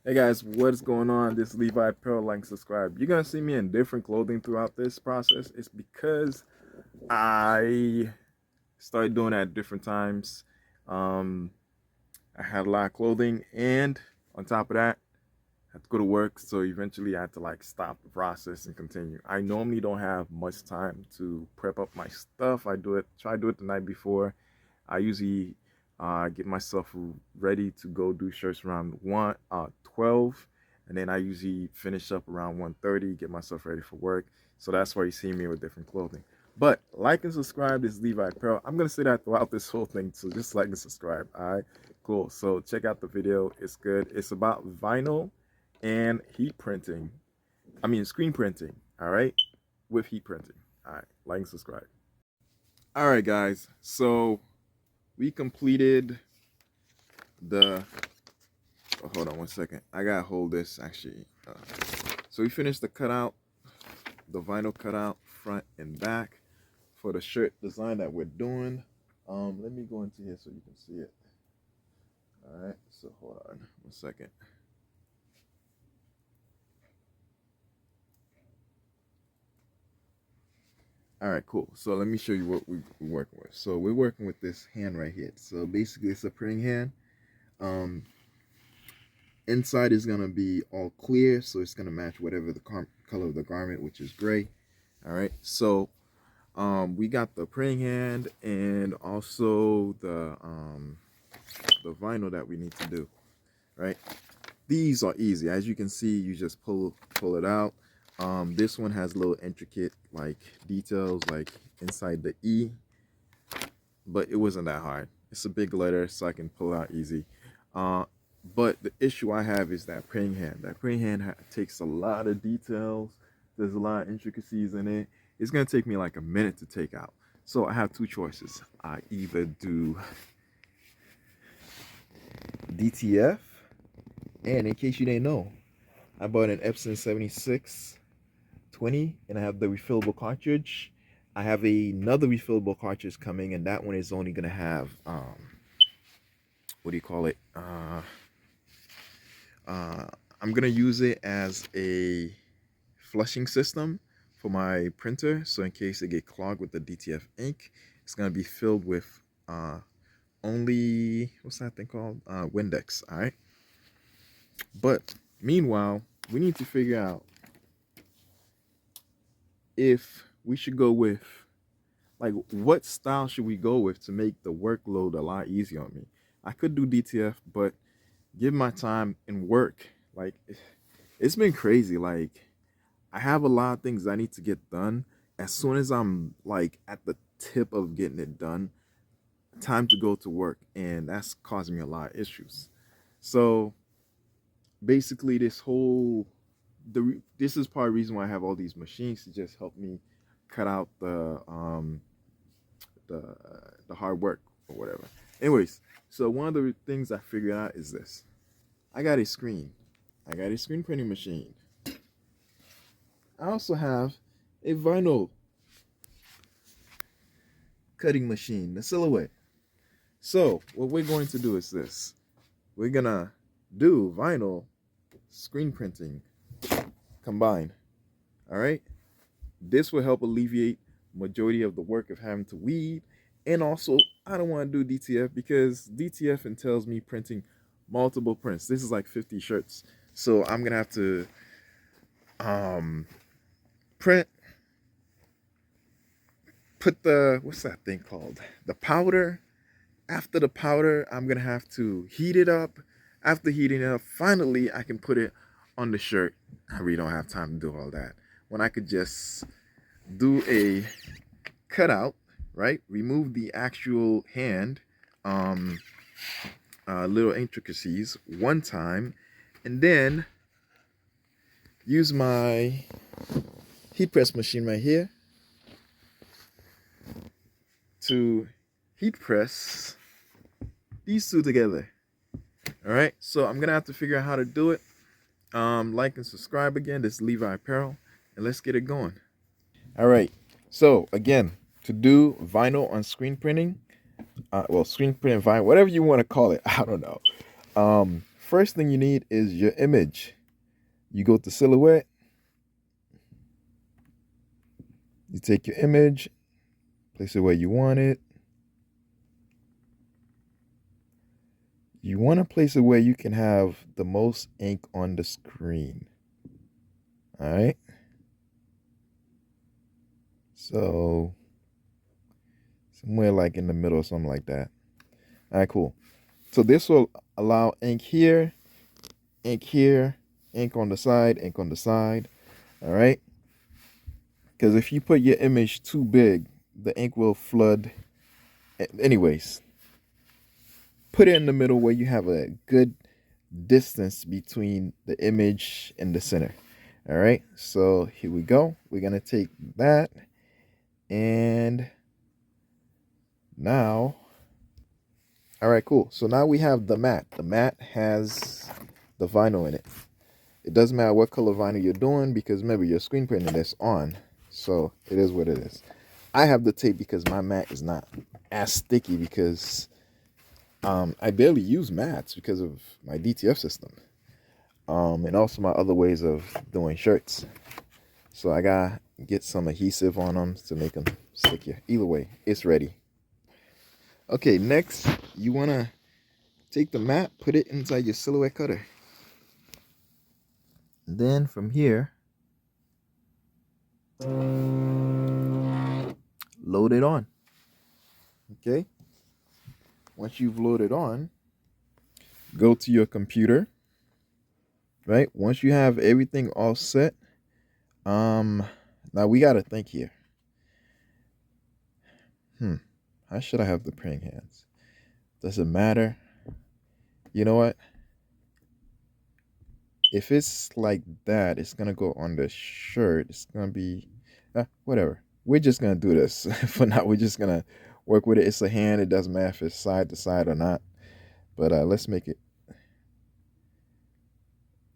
Hey guys, what's going on? This is Levi Apparel. Like and subscribe. You're gonna see me in different clothing throughout this process. It's because I started doing it at different times. Um, I had a lot of clothing, and on top of that, I had to go to work. So eventually, I had to like stop the process and continue. I normally don't have much time to prep up my stuff. Try to do it the night before. I usually get myself ready to go do shirts around 12, and then I usually finish up around 1:30, get myself ready for work. So that's why you see me with different clothing. But like and subscribe. This is Levi Apparel. I'm gonna say that throughout this whole thing, so just like and subscribe. All right, cool. So check out the video. It's good. It's about vinyl and heat printing. I mean screen printing. All right, with heat printing. All right, like and subscribe. All right, guys. So we completed the hold on one second, I gotta hold this actually. So we finished the cutout, the vinyl cutout front and back for the shirt design that we're doing. Let me go into here so you can see it. All right, so hold on one second. All right, cool. So let me show you what we're working with. So we're working with this hand right here. So basically it's a printing hand. um Inside is gonna be all clear, so it's gonna match whatever the color of the garment, which is gray. All right, so we got the praying hand and also the vinyl that we need to do. Right, these are easy. As you can see, you just pull it out. This one has little intricate like details like inside the E, but it wasn't that hard. It's a big letter, so I can pull it out easy. But the issue I have is that praying hand. That praying hand takes a lot of details. There's a lot of intricacies in it. It's gonna take me like a minute to take out. So I have two choices. I either do DTF, and in case you didn't know, I bought an Epson 7620, and I have the refillable cartridge. I have another refillable cartridge coming, and that one is only gonna have what do you call it? I'm gonna use it as a flushing system for my printer, so in case it get clogged with the DTF ink, it's gonna be filled with only, what's that thing called? Windex. All right. But meanwhile, we need to figure out if we should go with, like, what style should we go with to make the workload a lot easier on me. I could do DTF, but given my time and work, like, it's been crazy. Like, I have a lot of things I need to get done. As soon as I'm like at the tip of getting it done, time to go to work, and that's causing me a lot of issues. So basically, this is part of the reason why I have all these machines to just help me cut out the the hard work or whatever. Anyways, so one of the things I figured out is this. I got a screen. I got a screen printing machine. I also have a vinyl cutting machine, the Silhouette. So what we're going to do is this. We're gonna do vinyl screen printing combined. All right. This will help alleviate majority of the work of having to weed. And also, I don't want to do DTF because DTF entails me printing multiple prints. This is like 50 shirts. So I'm gonna have to print, put the, what's that thing called? The powder. After the powder, I'm gonna have to heat it up. After heating it up, finally I can put it on the shirt. I really don't have time to do all that when I could just do a cutout, right? Remove the actual hand, little intricacies one time, and then use my heat press machine right here to heat press these two together. All right, so I'm gonna have to figure out how to do it. Like and subscribe again. This is Levi Apparel, and let's get it going. All right, so again, to do vinyl on screen printing, well, screen printing vinyl, whatever you want to call it, I don't know. First thing you need is your image. You go to silhouette, you take your image, place it where you want it. You want to place it where you can have the most ink on the screen. All right. So somewhere like in the middle or something like that. All right, cool. So this will allow ink here, ink on the side, ink on the side. All right. Because if you put your image too big, the ink will flood. Anyways, put it in the middle where you have a good distance between the image and the center. All right, so here we go. We're gonna take that, and now, all right, cool. So now we have the mat. The mat has the vinyl in it. It doesn't matter what color vinyl you're doing, because remember, your screen printing is on, so it is what it is. I have the tape because my mat is not as sticky, because I barely use mats because of my DTF system, and also my other ways of doing shirts. So I gotta get some adhesive on them to make them stickier. Either way, it's ready. Okay, next you wanna take the mat, put it inside your silhouette cutter. And then from here, load it on. Okay. Once you've loaded on, go to your computer. Right? Once you have everything all set, now we gotta think here. How should I have the praying hands? Does it matter? You know what? If it's like that, it's gonna go on the shirt. It's gonna be whatever. We're just gonna do this for now. We're just gonna work with it. It's a hand. It doesn't matter if it's side to side or not. But let's make it.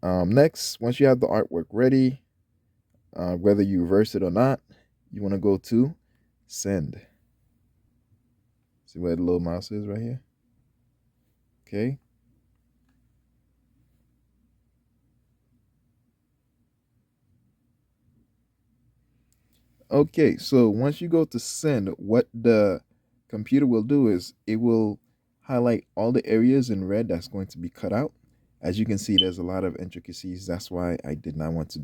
Next, once you have the artwork ready, whether you reverse it or not, you want to go to send. See where the little mouse is right here? Okay. Okay, so once you go to send, what the computer will do is it will highlight all the areas in red that's going to be cut out. As you can see, there's a lot of intricacies. That's why I did not want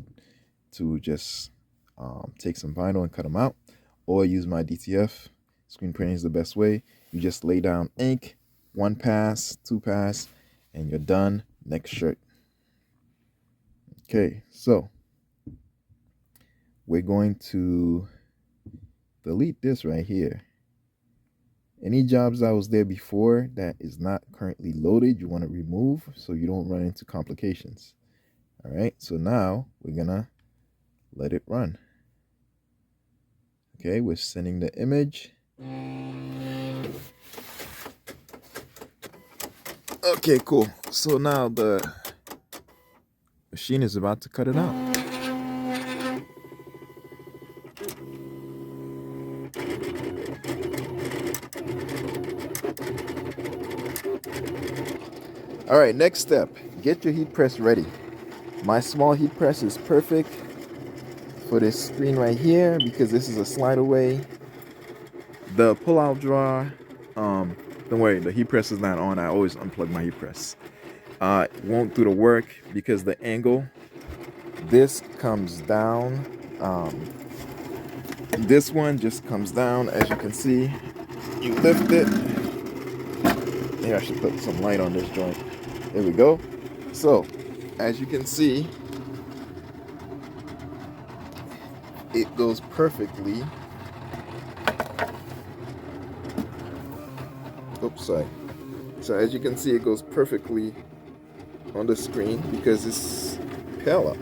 to just take some vinyl and cut them out, or use my DTF. Screen printing is the best way. You just lay down ink, 1 pass, 2 pass, and you're done. Next shirt. Okay, so we're going to delete this right here. Any jobs that was there before that is not currently loaded, you want to remove so you don't run into complications. All right, so now we're gonna let it run. Okay, we're sending the image. Okay, cool. So now the machine is about to cut it out. All right, next step, get your heat press ready. My small heat press is perfect for this screen right here because this is a slide away. The pull-out drawer, don't worry, the heat press is not on. I always unplug my heat press. It won't do the work because the angle, this comes down. This one just comes down, as you can see. You lift it. Maybe I should put some light on this joint. There we go. So, as you can see, it goes perfectly. Oops, sorry. So as you can see, it goes perfectly on the screen because it's parallel.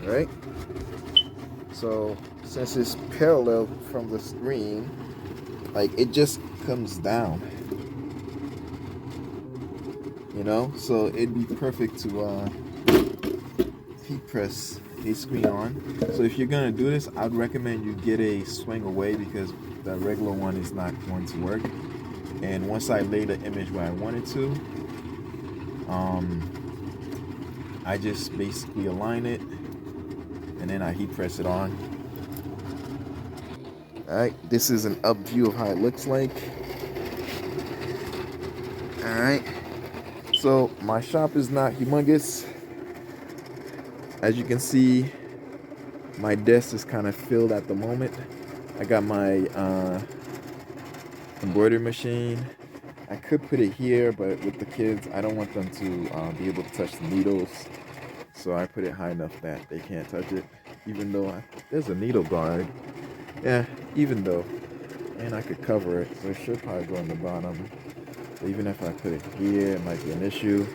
Right? So since it's parallel from the screen, like it just comes down. You know, so it'd be perfect to heat press a screen on. So if you're gonna do this, I'd recommend you get a swing away because the regular one is not going to work. And once I lay the image where I want it to, I just basically align it and then I heat press it on. Alright, this is an up view of how it looks like. Alright, so my shop is not humongous. As you can see, my desk is kind of filled at the moment. I got my embroidery machine. I could put it here, but with the kids, I don't want them to be able to touch the needles. So I put it high enough that they can't touch it, even though there's a needle guard. Yeah, even though, and I could cover it, so it should probably go on the bottom. But even if I put it here, it might be an issue.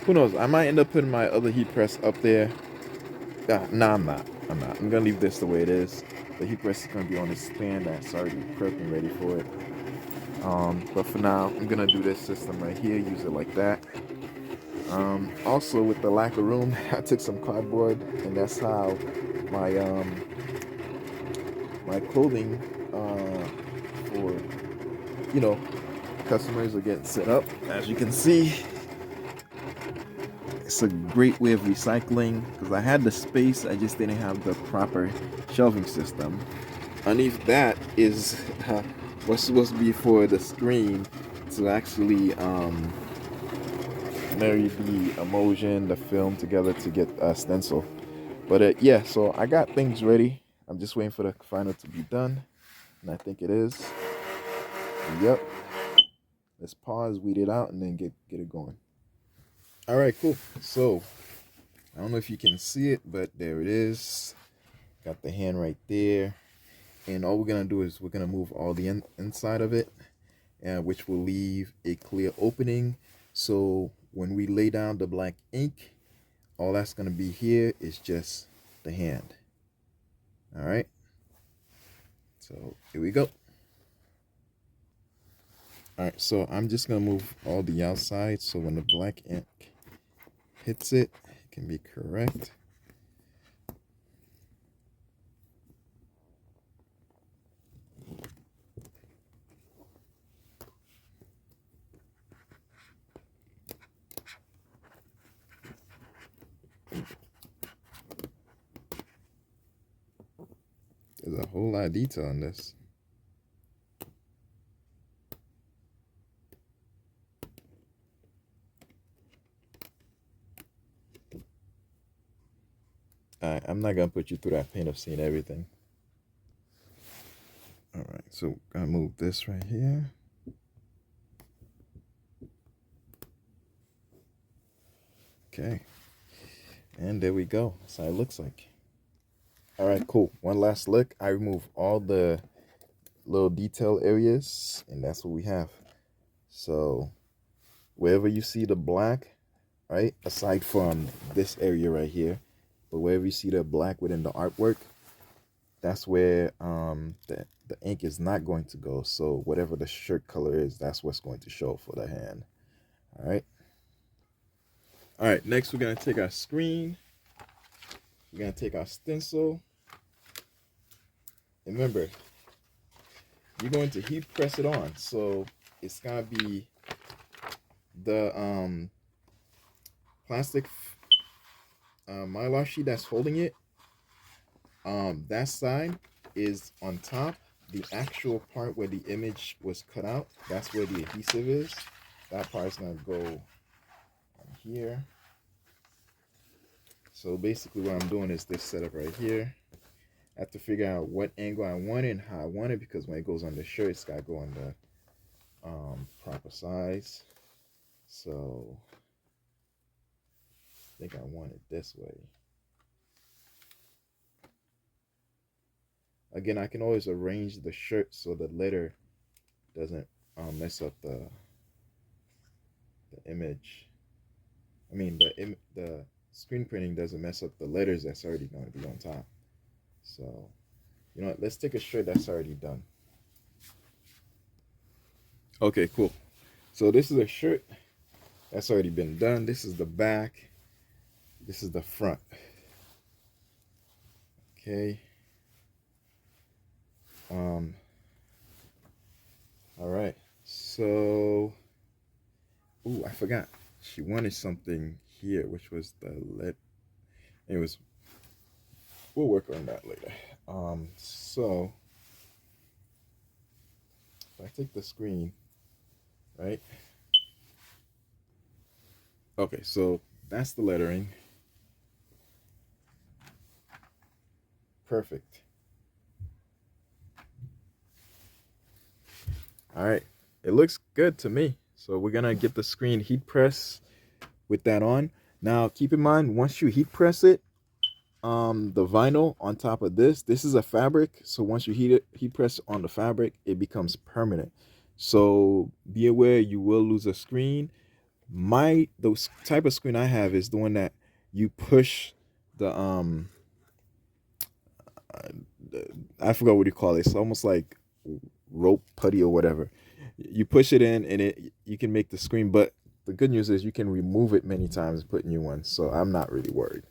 Who knows? I might end up putting my other heat press up there. Nah, I'm not. I'm gonna leave this the way it is. The heat press is gonna be on a stand that's already prepped and ready for it. But for now, I'm gonna do this system right here. Use it like that. Also, with the lack of room, I took some cardboard, and that's how my my clothing for customers are getting set up. As you can see, it's a great way of recycling because I had the space, I just didn't have the proper shelving system. Underneath that is what's supposed to be for the screen to actually marry the emulsion, the film together to get a stencil. But yeah, so I got things ready. I'm just waiting for the final to be done, and I think it is. Yep. Let's pause, weed it out, and then get it going. All right, cool. So I don't know if you can see it, but there it is. Got the hand right there. And all we're gonna do is we're gonna move all the inside of it, which will leave a clear opening. So when we lay down the black ink, all that's gonna be here is just the hand. All right. So here we go. All right. So I'm just gonna move all the outside so when the black ink hits it, it can be correct. There's a whole lot of detail in this. Alright, I'm not gonna put you through that pain of seeing everything. Alright, so gonna move this right here. Okay. And there we go. That's how it looks like. Alright, cool. One last look. I remove all the little detail areas, and that's what we have. So wherever you see the black, right, aside from this area right here, but wherever you see the black within the artwork, that's where the ink is not going to go. So whatever the shirt color is, that's what's going to show for the hand. All right, next we're gonna take our screen, we're gonna take our stencil. And remember, you're going to heat press it on, so it's gonna be the plastic mylar sheet that's holding it. That side is on top. The actual part where the image was cut out, that's where the adhesive is. That part's gonna go here. So basically what I'm doing is this setup right here. I have to figure out what angle I want it and how I want it, because when it goes on the shirt, it's gotta go on the proper size. So I think I want it this way. Again, I can always arrange the shirt so the letter doesn't mess up the image. I mean, the screen printing doesn't mess up the letters that's already going to be on top. So, you know what? Let's take a shirt that's already done. Okay, cool. So this is a shirt that's already been done. This is the back. This is the front. Okay. All right. So, Ooh, I forgot. She wanted something here, which was the lead. Anyways, we'll work on that later. So if I take the screen, right? Okay, so that's the lettering. Perfect. All right, it looks good to me. So we're gonna get the screen heat press with that on. Now keep in mind, once you heat press it, the vinyl on top of this is a fabric, so once you heat press on the fabric, it becomes permanent. So be aware, you will lose a screen. The type of screen I have is the one that you push the I forgot what you call it. It's almost like rope putty or whatever. You push it in and you can make the screen, but the good news is you can remove it many times and put new ones, so I'm not really worried.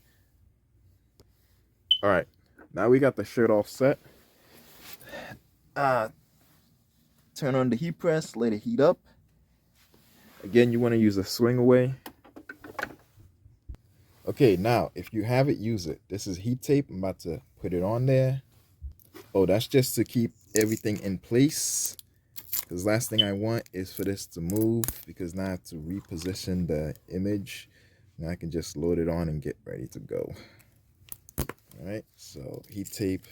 All right, now we got the shirt all set. Turn on the heat press, let it heat up. Again, you want to use a swing away. Okay, now if you have it, use it. This is heat tape. I'm about to put it on there. Oh, that's just to keep everything in place. Because last thing I want is for this to move, because now I have to reposition the image. Now I can just load it on and get ready to go. All right, so heat tape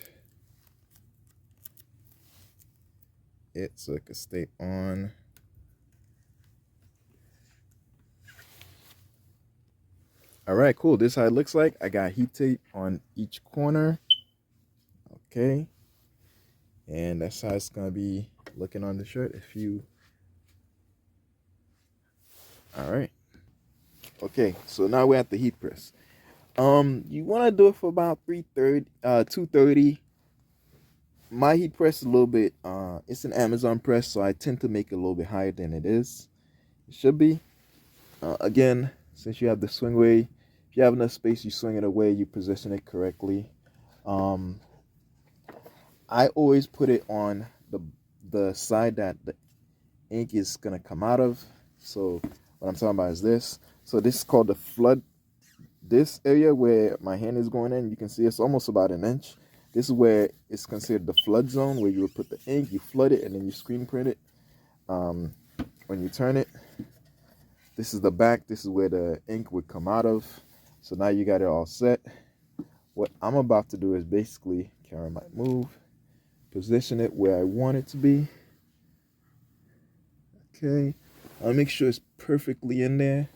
it so it can stay on. All right, cool. This is how it looks like. I got heat tape on each corner. Okay. And that's how it's going to be looking on the shirt. All right. Okay, so now we're at the heat press. You want to do it for about 230. My heat press is a little bit, it's an Amazon press, so I tend to make it a little bit higher than it is. It should be. Again, since you have the swing away, if you have enough space, you swing it away, you position it correctly. I always put it on the side that the ink is gonna come out of. So what I'm talking about is this. So this is called the flood. This area where my hand is going in, you can see it's almost about an inch. This is where it's considered the flood zone, where you would put the ink, you flood it, and then you screen print it. When you turn it, this is the back. This is where the ink would come out of. So now you got it all set. What I'm about to do is basically, camera might move, position it where I want it to be. Okay, I'll make sure it's perfectly in there,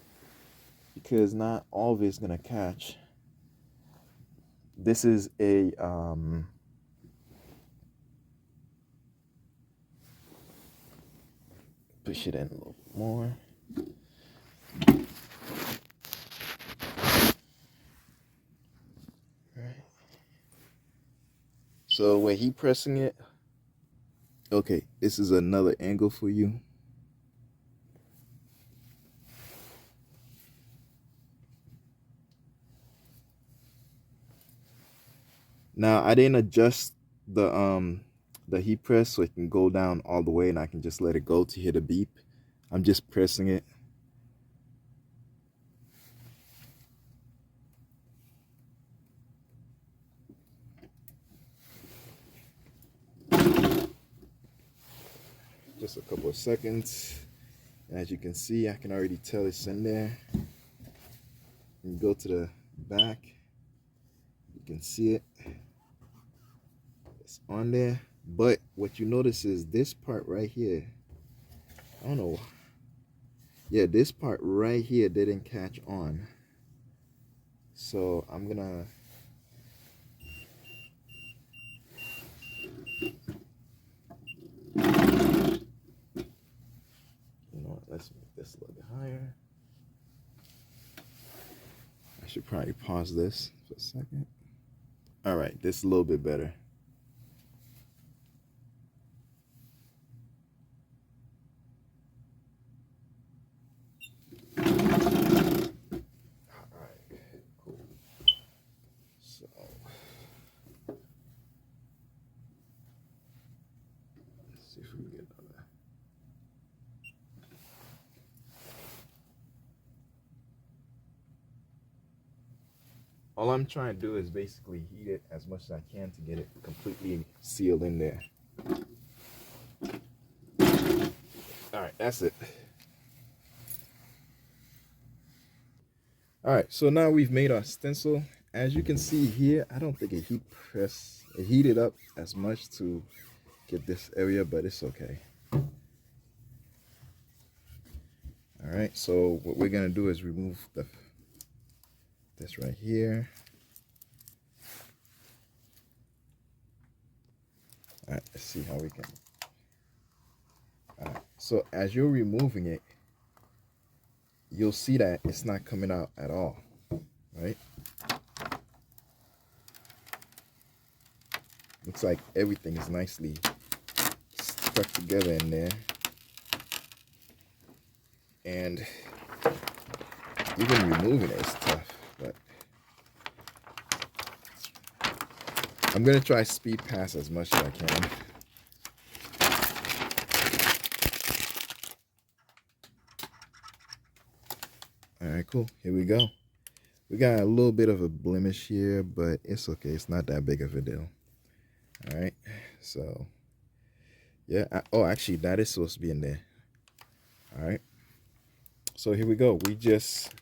because not all of it's gonna catch. This is a push it in a little more. Right. So we're heat pressing it. Okay, this is another angle for you. Now I didn't adjust the heat press so it can go down all the way, and I can just let it go to hit a beep. I'm just pressing it. Just a couple of seconds. And as you can see, I can already tell it's in there. And you go to the back, you can see it. It's on there. But what you notice is this part right here, I don't know. Yeah, this part right here didn't catch on. So I'm gonna let's make this a little bit higher. I should probably pause this for a second. All right, this is a little bit better. All right, cool. So let's see if we can get another. all I'm trying to do is basically heat it as much as I can to get it completely sealed in there. All right, that's it. All right, so now we've made our stencil. As you can see here, I don't think it heated up as much to get this area, but it's okay. All right, so what we're gonna do is remove this right here. All right, let's see how we can. All right, so as you're removing it, you'll see that it's not coming out at all, right? Looks like everything is nicely stuck together in there. And even removing it is tough, but I'm gonna try speed pass as much as I can. All right, cool, here we go. We got a little bit of a blemish here, but it's okay, it's not that big of a deal. All right, so yeah, oh, actually that is supposed to be in there. All right, so here we go. We just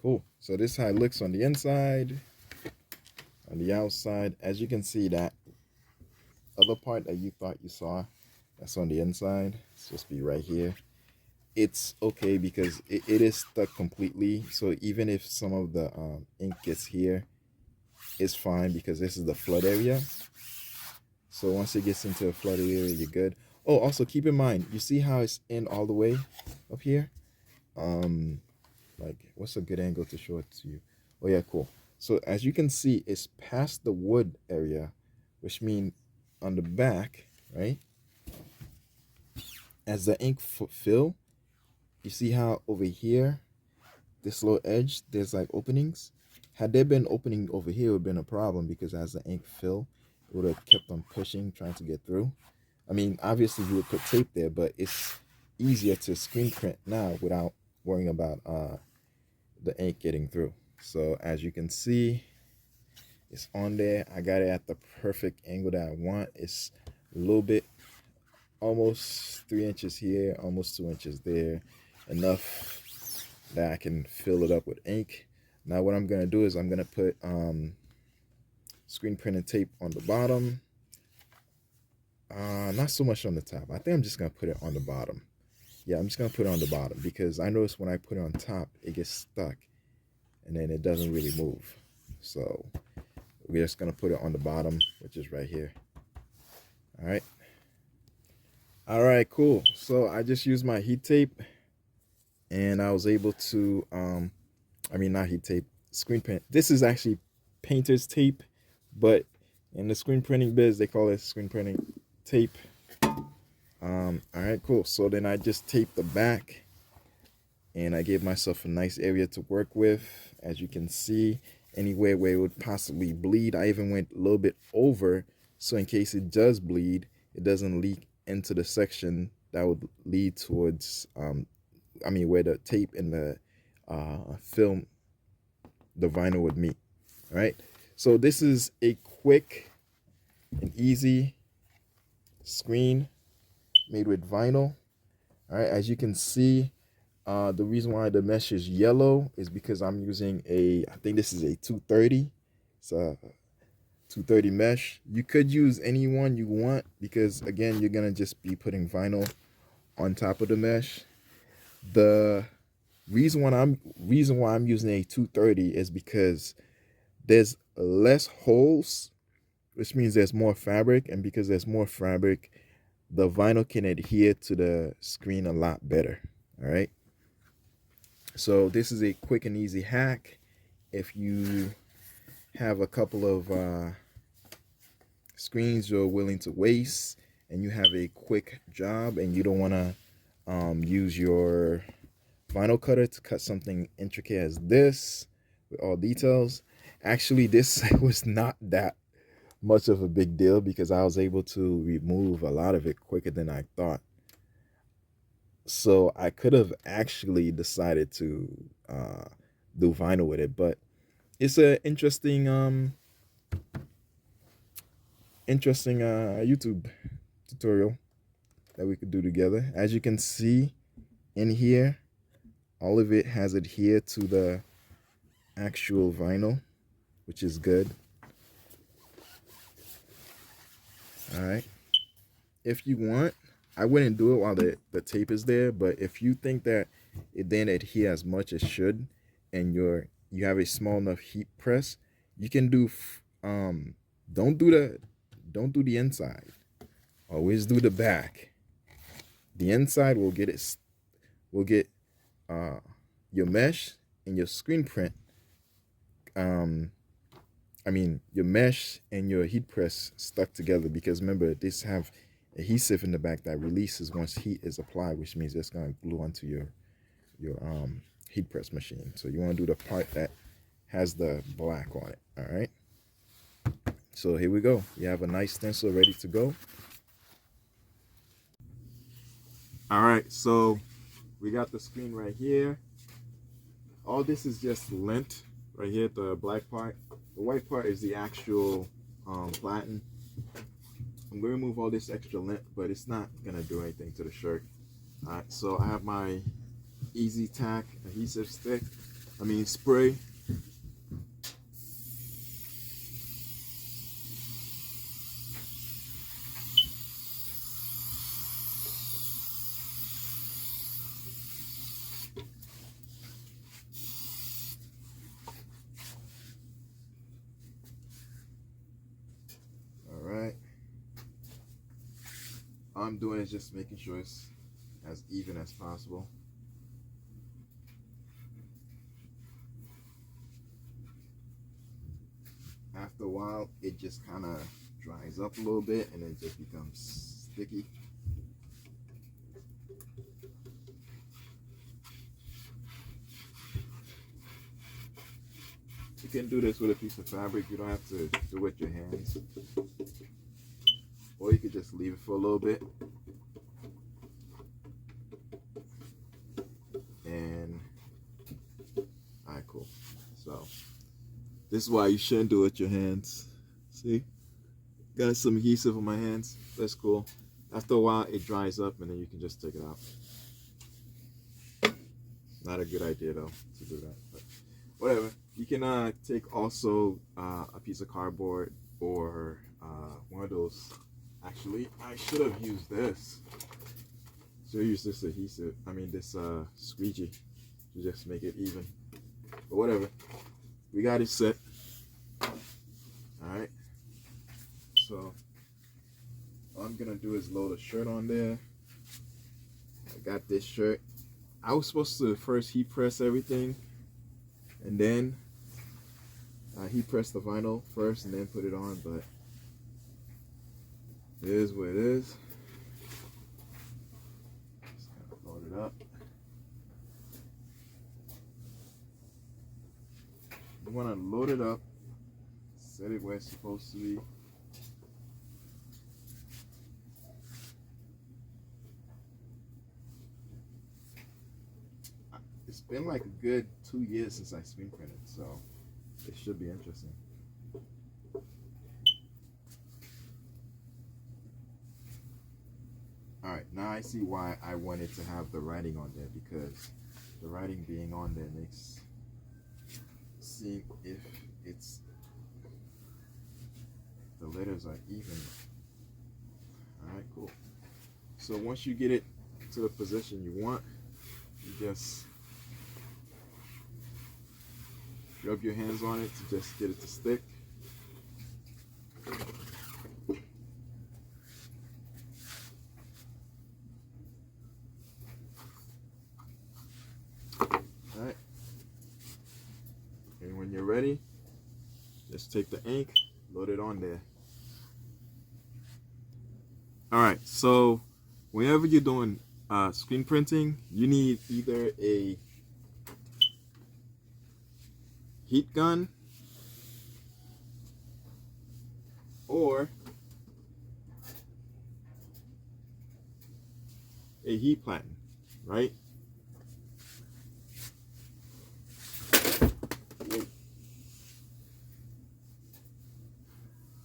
cool. So this is how it looks on the inside. On the outside, as you can see, that other part that you thought you saw, that's on the inside. It's supposed to be right here. It's okay because it is stuck completely. So even if some of the ink gets here, it's fine because this is the flood area. So once it gets into a flooded area, you're good. Oh, also keep in mind, you see how it's in all the way up here? Like, what's a good angle to show it to you? Oh yeah, cool. So as you can see, it's past the wood area, which means on the back, right? As the ink fill, you see how over here, this little edge, there's like openings. Had there been opening over here, it would have been a problem because as the ink fill, it would have kept on pushing, trying to get through. I mean, obviously you would put tape there, but it's easier to screen print now without worrying about the ink getting through. So as you can see, it's on there. I got it at the perfect angle that I want. It's a little bit, almost 3 inches here, almost 2 inches there, enough that I can fill it up with ink. Now what I'm gonna do is I'm gonna put screen printing tape on the bottom. Not so much on the top. I think I'm just gonna put it on the bottom. Yeah, I'm just gonna put it on the bottom because I notice when I put it on top, it gets stuck and then it doesn't really move. So we're just gonna put it on the bottom, which is right here. All right, cool. So I just used my heat tape and I was able to I mean, not heat tape, screen print. This is actually painter's tape, but in the screen printing biz they call it screen printing tape. All right, cool. So then I just taped the back and I gave myself a nice area to work with. As you can see, anywhere where it would possibly bleed, I even went a little bit over, so in case it does bleed, it doesn't leak into the section that would lead towards I mean, where the tape and the film, the vinyl would meet. All right, so this is a quick and easy screen made with vinyl. All right, as you can see, the reason why the mesh is yellow is because I'm using I think this is a 230. It's a 230 mesh. You could use any one you want because again, you're gonna just be putting vinyl on top of the mesh. The reason why I'm using a 230 is because there's less holes, which means there's more fabric, and because there's more fabric, the vinyl can adhere to the screen a lot better. All right, so this is a quick and easy hack. If you have a couple of screens you're willing to waste and you have a quick job and you don't want to use your vinyl cutter to cut something intricate as this with all details, actually this was not that much of a big deal because I was able to remove a lot of it quicker than I thought. So I could have actually decided to do vinyl with it, but it's a interesting YouTube tutorial that we could do together. As you can see in here, all of it has adhered to the actual vinyl, which is good. All right. If you want, I wouldn't do it while the tape is there, but if you think that it didn't adhere as much as should, and you have a small enough heat press, you can do don't do the inside. Always do the back. The inside will get your mesh and your screen print. I mean your mesh and your heat press stuck together, because remember, this have adhesive in the back that releases once heat is applied, which means it's going to glue onto your heat press machine. So you want to do the part that has the black on it. All right. So here we go. You have a nice stencil ready to go. All right. So we got the screen right here. All this is just lint right here, the black part. The white part is the actual platen. I'm going to remove all this extra lint, but it's not going to do anything to the shirt. All right, so I have my Easy Tack adhesive spray. All right. All I'm doing is just making sure it's as even as possible. After a while, it just kind of dries up a little bit and it just becomes sticky. You can do this with a piece of fabric. You don't have to do it with your hands. Or you could just leave it for a little bit. And alright, cool. So this is why you shouldn't do it with your hands. See? Got some adhesive on my hands. That's cool. After a while it dries up and then you can just take it out. Not a good idea though to do that, but whatever. You can take also a piece of cardboard or one of those. Actually, I should have used this. Should have used this adhesive. This squeegee to just make it even. But whatever. We got it set. Alright. So all I'm gonna do is load a shirt on there. I got this shirt. I was supposed to first heat press everything and then heat press the vinyl first and then put it on, but it is what it is. Just kind of load it up. You want to load it up, set it where it's supposed to be. It's been like a good 2 years since I screen printed, so it should be interesting. Alright, now I see why I wanted to have the writing on there, because the writing being on there makes seeing if the letters are even. Alright, cool. So once you get it to the position you want, you just rub your hands on it to just get it to stick. Alright. And when you're ready, just take the ink, load it on there. Alright, so whenever you're doing screen printing, you need either a heat gun or a heat platen, right?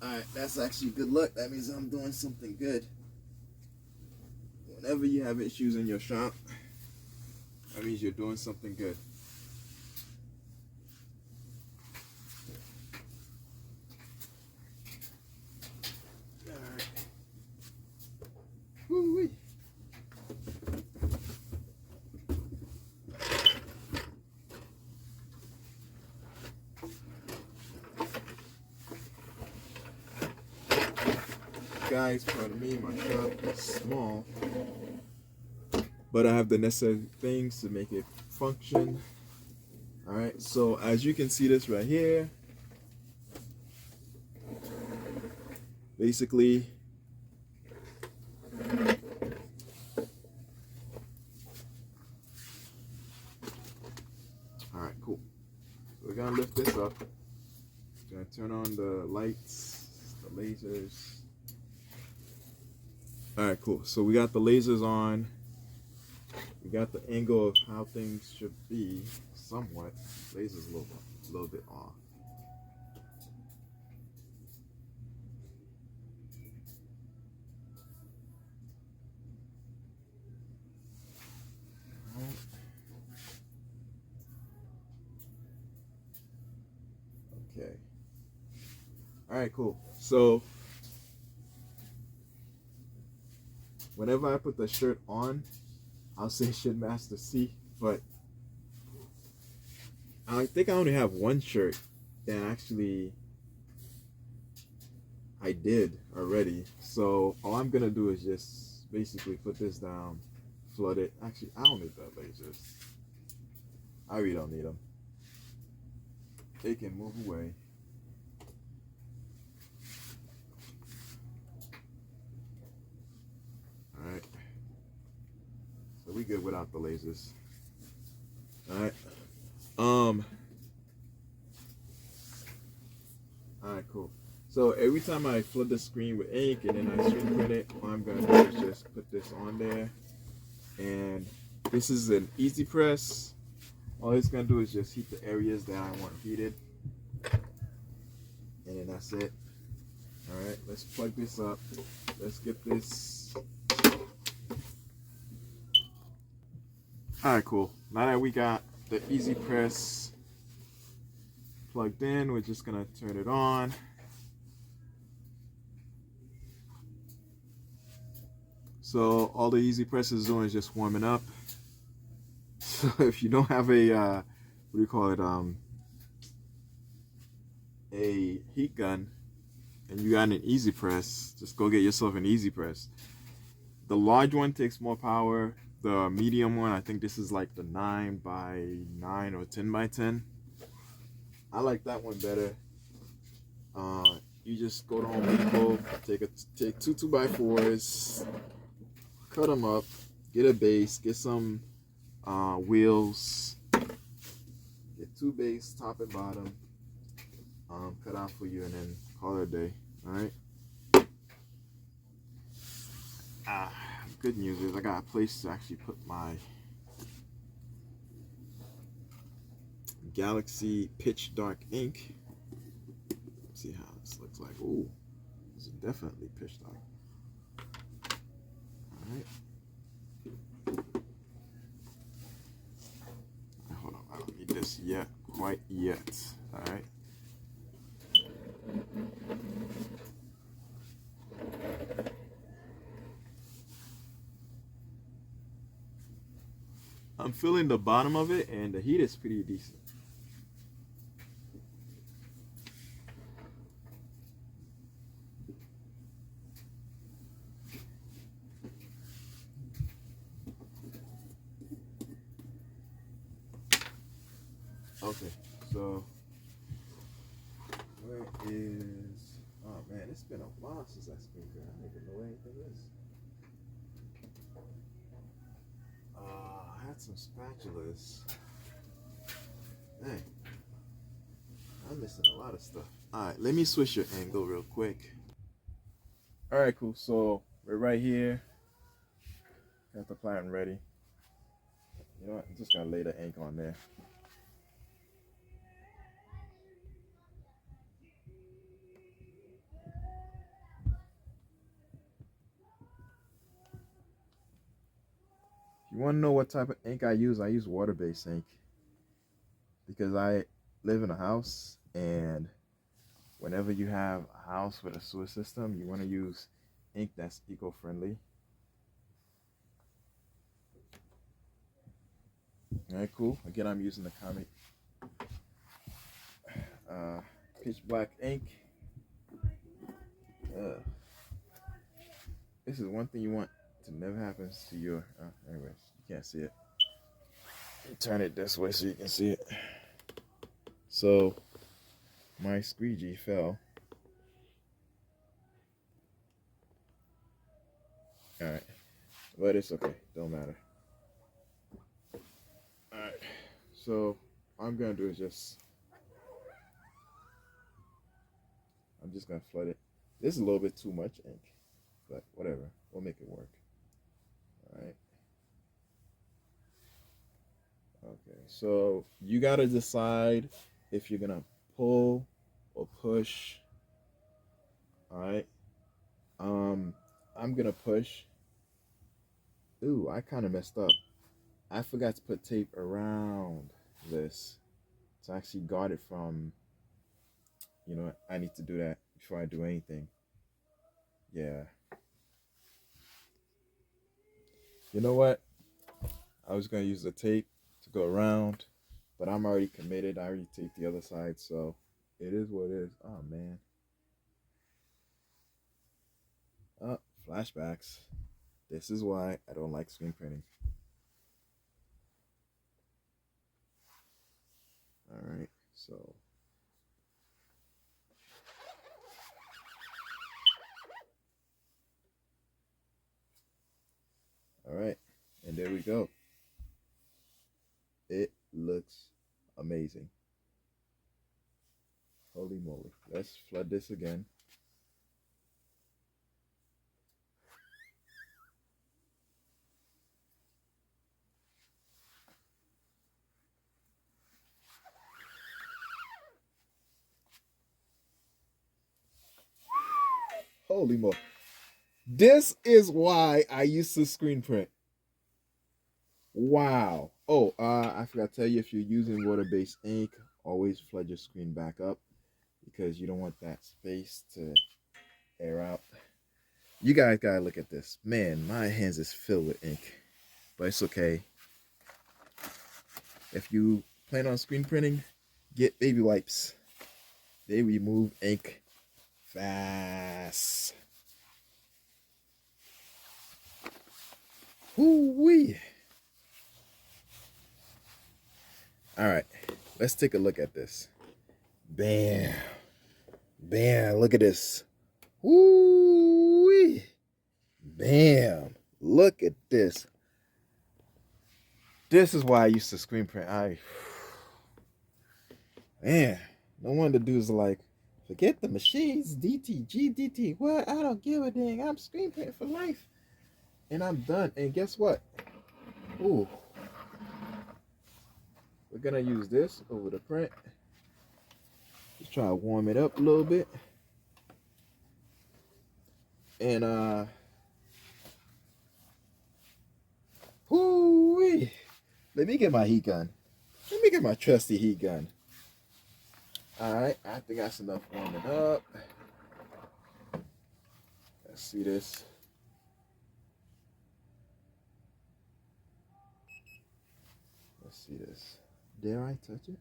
Alright, that's actually good luck. That means I'm doing something good. Whenever you have issues in your shop, that means you're doing something good. Alright. Woo-wee. Guys, pardon me, my shop is small, but I have the necessary things to make it function. All right, so as you can see this right here, basically all right, cool. So we're gonna lift this up, gonna turn on the lights, the lasers. All right, cool. So we got the lasers on. We got the angle of how things should be, somewhat. Lasers a little bit off. Okay. All right, cool. So whenever I put the shirt on, I'll say should master C, but I think I only have one shirt that actually I did already. So all I'm gonna do is just basically put this down, flood it. Actually, I don't need the lasers. I really don't need them. They can move away. All right. So we good without the lasers. All right. All right, cool. So every time I flood the screen with ink and then I screen print it, all I'm gonna do is just put this on there. And this is an easy press. All it's gonna do is just heat the areas that I want heated. And then that's it. All right, let's plug this up. Let's get this. All right, cool. Now that we got the easy press plugged in, we're just gonna turn it on. So all the easy press is doing is just warming up. So if you don't have a what do you call it, a heat gun, and you got an easy press, just go get yourself an easy press. The large one takes more power. The medium one, I think this is like the 9x9 or 10x10. I like that one better. You just go to Home Depot, take two 2x4s, cut them up, get a base, get some wheels, get two base, top and bottom, cut out for you, and then call it a day. All right. Good news is I got a place to actually put my Galaxy Pitch Dark ink. Let's see how this looks like. Ooh, this is definitely pitch dark. All right. Hold on, I don't need this yet, quite yet. All right. I'm feeling the bottom of it, and the heat is pretty decent. Okay, so where is? Oh man, it's been a while since I screen printed. I don't even know where anything is. I had some spatulas. Dang, I'm missing a lot of stuff. All right, let me switch your angle real quick. All right, cool. So we're right here. Got the platen ready. You know what? I'm just gonna lay the ink on there. If you want to know what type of ink I use water-based ink because I live in a house, and whenever you have a house with a sewer system, you want to use ink that's eco-friendly. All right, cool. Again, I'm using the Comic uh, pitch black ink. Uh, this is one thing you want to never happen to your. Anyways, you can't see it. Turn it this way so you can see it. So my squeegee fell. All right, but it's okay. Don't matter. All right. So all I'm gonna do is I'm just gonna flood it. This is a little bit too much ink, but whatever. We'll make it work. All right. Okay. So you gotta decide if you're gonna pull or push. All right. Um, I'm gonna push. Ooh, I kind of messed up. I forgot to put tape around this to actually guard it from. You know, I need to do that before I do anything. Yeah. You know what? I was gonna use the tape to go around, but I'm already committed. I already taped the other side, so it is what it is. Oh man. Oh, flashbacks. This is why I don't like screen printing. All right, so all right, and there we go. It looks amazing. Holy moly! Let's flood this again. Holy moly! This is why I used to screen print. Wow. Oh, I forgot to tell you, if you're using water-based ink, always flood your screen back up because you don't want that space to air out. You guys gotta look at this. Man, my hands is filled with ink, but it's okay. If you plan on screen printing, get baby wipes. They remove ink fast. Woo-wee. All right, let's take a look at this. Bam. Bam. Look at this. Woo-wee. Bam. Look at this. This is why I used to screen print. Man, no wonder dudes are like, forget the machines, DT, GDT. What? I don't give a dang. I'm screen printing for life. And I'm done. And guess what? Ooh. We're gonna use this over the print. Just try to warm it up a little bit. And whoo-wee. Let me get my heat gun. Let me get my trusty heat gun. Alright, I think that's enough warming up. Let's see this. Let's see this. Dare I touch it?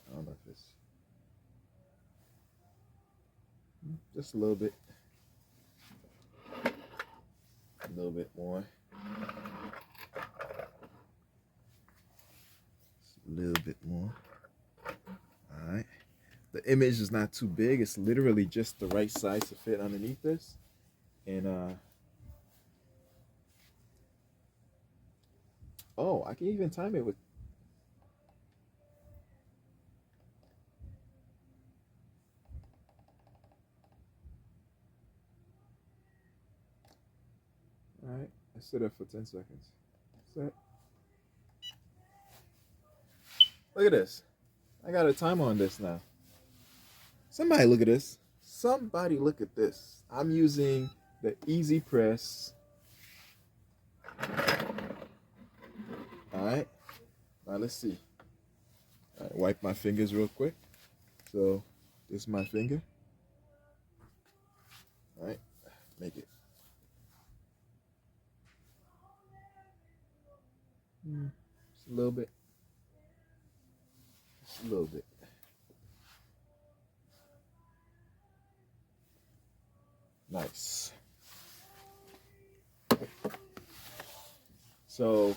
I don't know if it's just a little bit. A little bit more. Just a little bit more. Alright. The image is not too big. It's literally just the right size to fit underneath this. And oh, I can even time it with. All right, Set it for 10 seconds. Set. Look at this. I got a timer on this now. Somebody look at this. Somebody look at this. I'm using the Easy Press. Alright. Now let's see. Alright, wipe my fingers real quick. So this is my finger. Alright, make it. Just a little bit. Just a little bit. Nice. So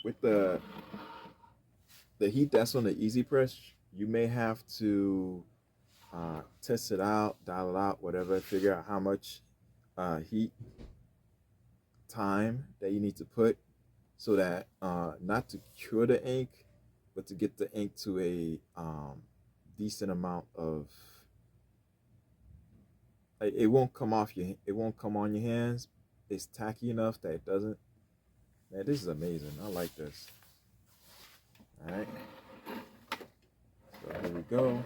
with the heat that's on the Easy Press, you may have to test it out, dial it out, whatever, figure out how much heat time that you need to put so that not to cure the ink, but to get the ink to a decent amount of, it won't come on your hands. It's tacky enough that it doesn't. Man, this is amazing. I like this. All right, so here we go.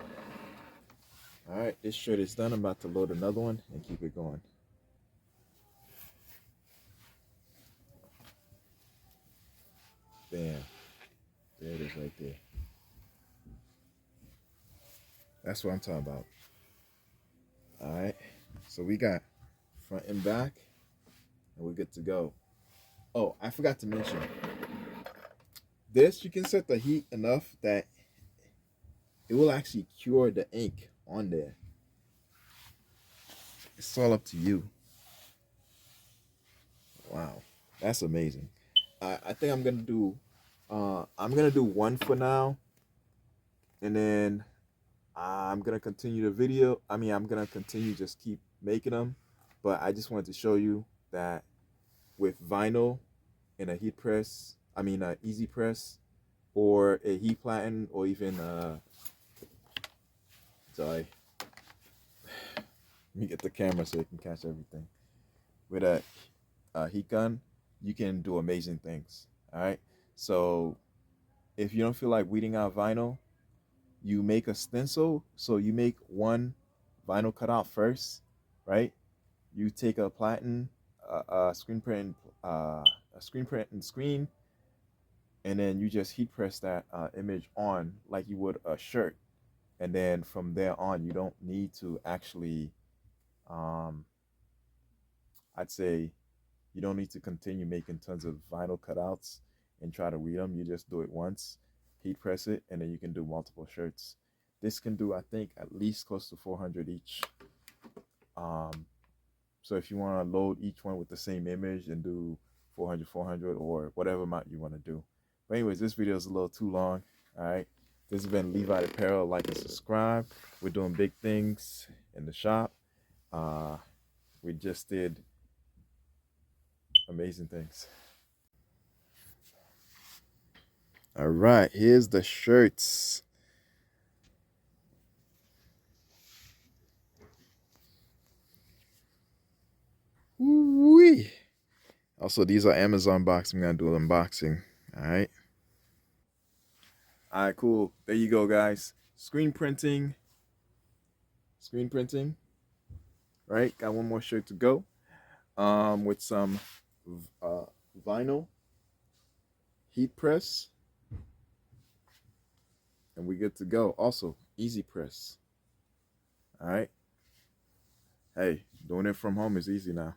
All right, this shirt is done. I'm about to load another one and keep it going. Bam. There it is right there. That's what I'm talking about. All right, so we got front and back, and we're good to go. Oh, I forgot to mention, this you can set the heat enough that it will actually cure the ink on there. It's all up to you. Wow, that's amazing. I think I'm gonna do one for now, and then I'm gonna continue the video. I'm gonna continue, just keep making them, but I just wanted to show you that with vinyl and a heat press, easy press, or a heat platen, or even sorry, let me get the camera so you can catch everything. With a heat gun, you can do amazing things. All right, so if you don't feel like weeding out vinyl, you make a stencil. So you make one vinyl cutout first, right? You take a platen, a screen print and screen, and then you just heat press that image on like you would a shirt, and then from there on, you don't need to actually, I'd say, you don't need to continue making tons of vinyl cutouts and try to read them. You just do it once, heat press it, and then you can do multiple shirts. This can do, I think, at least close to 400 each. So if you want to load each one with the same image and do 400, or whatever amount you want to do. But anyways, this video is a little too long. All right. This has been Levi Apparel. Like and subscribe. We're doing big things in the shop. We just did amazing things. All right, here's the shirts. Woo-wee. Also, these are Amazon box. I'm gonna do an unboxing. All right. All right, cool. There you go, guys. Screen printing. Right. Got one more shirt to go. With some vinyl heat press, and we good to go. Also, easy press. All right. Hey, doing it from home is easy now.